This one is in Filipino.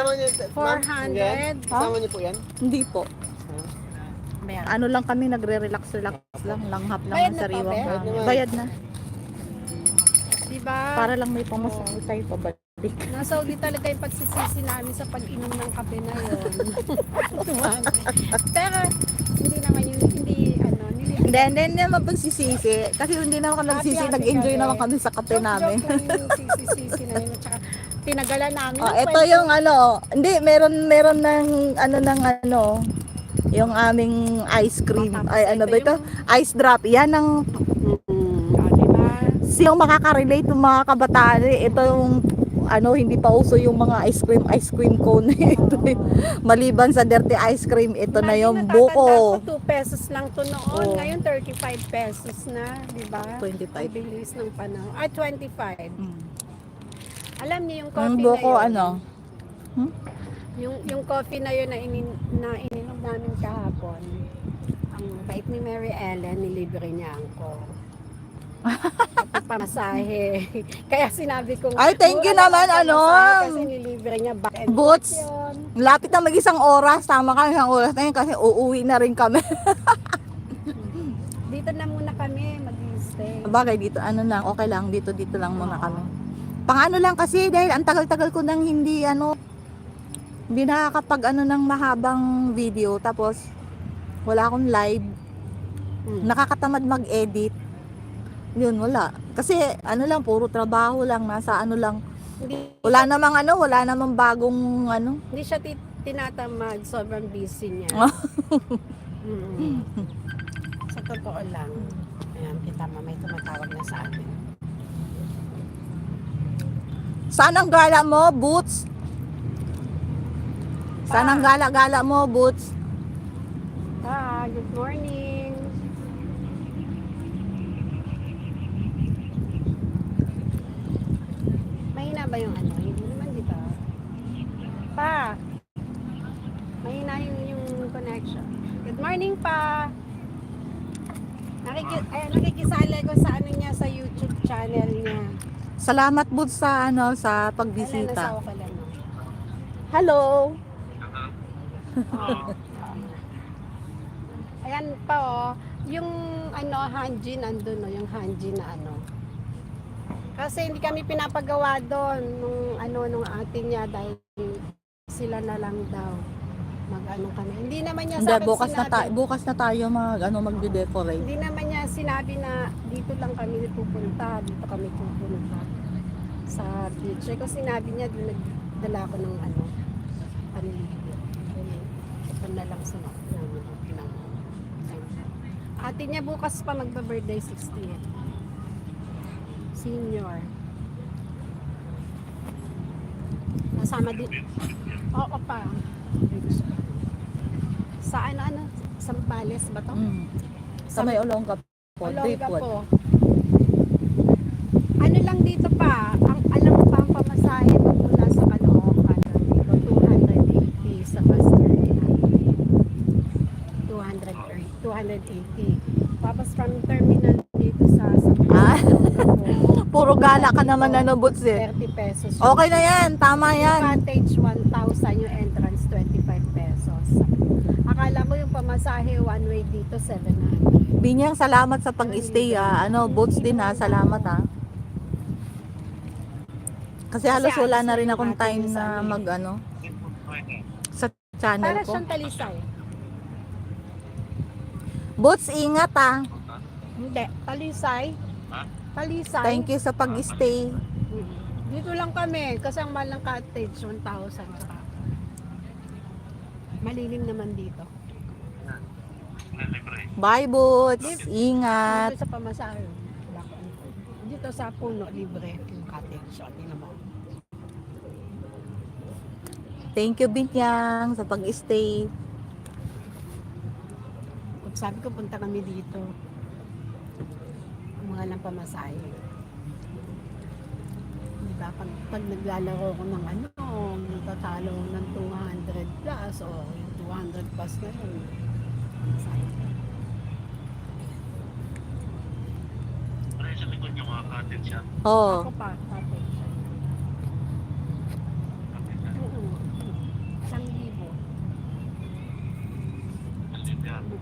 Kasama niyo, ma'am? 400. Kasama niyo po yan? Hindi po. Meron. Ano lang kami, nagre-relax-relax lang. Langhap lang Bayad ang na to, sariwang be? Bayad hangin. naman. Bayad na. Diba? Para lang may pamasahe tayo pabalik. Nasa uli talaga yung pagsisisi namin sa pag-inom ng kape na yun. Pero, hindi naman yung, hindi Hindi naman pagsisisi. Kasi hindi naman kami nagsisi, Happy-happy nag-enjoy kami. naman kami sa kape namin. Joke lang yung sisi-sisi na yun. At saka, tinagalan namin. Oh, ng ito kwento. yung ano, hindi, meron ng yung aming ice cream. Tapos Ay, ano ito ba ito? Ice drop. Yan ang Diba? yung makaka-relate ng mga kabataan. Ito yung hindi pa uso yung mga ice cream cone. Ito yung, maliban sa dirty ice cream, ito na yung buko. 2 pesos lang to noon. Oh. Ngayon, 35 pesos na. Diba? 25. Ang bilis ng panahon. Ay, 25. Mm. Alam niyo yung Ang coffee buko na yun. ano? Yung coffee na yun na ininom namin kahapon. Ang bait ni Mary Ellen, nilibre niya ako. Pati pamasahe. Kaya sinabi ko, Ay, thank you mura naman, lang ang pamasahe ano. Kasi nilibre niya back and Boots. forth yun. Lapit na mag-isang oras. Tama ka isang oras na yun kasi uuwi na rin kami. Dito na muna kami mag-stay. Bagay dito, okay lang. Dito lang muna kami. Pang lang kasi dahil ang tagal-tagal ko nang hindi nakakapag ng mahabang video. Tapos, wala akong live. Nakakatamad mag-edit. Yun, wala. Kasi, lang, puro trabaho lang. Nasa lang. Wala namang bagong Hindi siya tinatamad. Sobrang busy niya. Sa totoo lang. Ayan, kita mo, may tumatawag na sa atin. Saan ang gala mo, Boots? Saan ang gala-gala mo, Boots? Good morning. Mahina ba yung Hindi naman, di ba? Pa! Mahina yung connection. Good morning, pa! Nakikisali ko sa niya, sa YouTube channel niya. Salamat, Boots, sa sa Wala, pagbisita. nasawa ka lang. No? Hello! Ayan pa, yung Hanji nandun, no? Yung Hanji na Kasi hindi kami pinapagawa doon nung ate niya dahil sila na lang daw kami. Hindi naman niya Hindi, sa akin bukas na tayo magde-decorate. Hindi naman niya sinabi na dito lang kami pupunta, dito kami pupunta sa beach. Kung sinabi niya, nagdala ko ng panligo. Ito na lang sa ate niya bukas pa magba-birthday 60th. Senior. Kasama din. Oo pa. Sa Sampales ba to? Sa may Olongga po. Olongga Tripod. po. Lang dito pa, alam mo pa ang pamasahe mula sa Caloocan dito, 280 sa bus terminal. 280. Tapos from terminal dito sa Puro gala ka naman Boots eh. 30 pesos. Okay na yan, tama Yung yan. cottage 1,000, yung entrance 25 pesos. Akala mo yung pamasahe one way dito 700. Binyang, salamat sa pag-stay Boots din salamat Kasi halos wala na rin akong time na sa channel Para ko. siyang talisay. Boots, ingat Hindi, talisay. Talisay. Thank you sa pag-stay. Dito lang kami kasi ang mahal ng cottage 1,000. Malilim naman dito. Bye, Boots. Ingat. Dito sa pamasahe. Dito sa puno libre yung cottage. Tingnan mo. Thank you, Binyang, sa pag-stay. Sabi ko punta kami dito. Mga lang pamasahe. Diba? Pag naglalaro ko ng natatalo ng 200 plus o yung 200 plus na yun. Sa likod yung mga cottage yan. Oh. Ako pa.